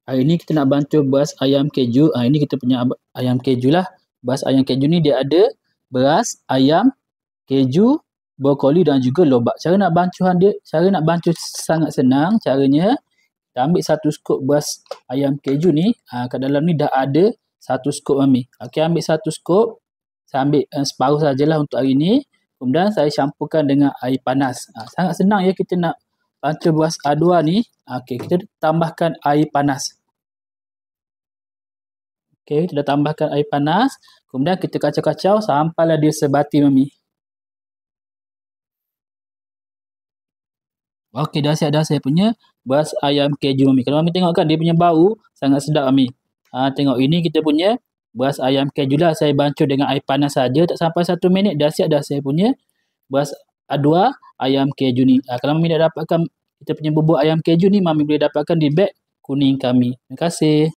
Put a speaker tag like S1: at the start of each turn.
S1: Hari ni kita nak bancuh beras ayam keju. Ini kita punya ayam keju lah. Beras ayam keju ni dia ada beras, ayam, keju, brokoli dan juga lobak. Cara nak bancuh sangat senang. Caranya, kita ambil 1 skop beras ayam keju ni. Kat dalam ni dah ada 1 skop Mami. Okey, ambil 1 skop. Saya ambil separuh sajalah untuk hari ni. Kemudian saya campurkan dengan air panas. Sangat senang ya kita nak bancuh beras adua ni. Okey, kita tambahkan air panas. Okey, kita dah tambahkan air panas. Kemudian kita kacau-kacau sampailah dia sebati Mami. Okey, dah siap dah saya punya beras ayam keju Mami. Kalau Mami tengok kan dia punya bau sangat sedap Mami. Tengok ini kita punya beras ayam keju lah. Saya bancuh dengan air panas saja. Tak sampai 1 minit dah siap dah saya punya beras adua ayam keju ni. Kalau Mami nak dapatkan kita punya bubur ayam keju ni, Mami boleh dapatkan di beg kuning kami. Terima kasih.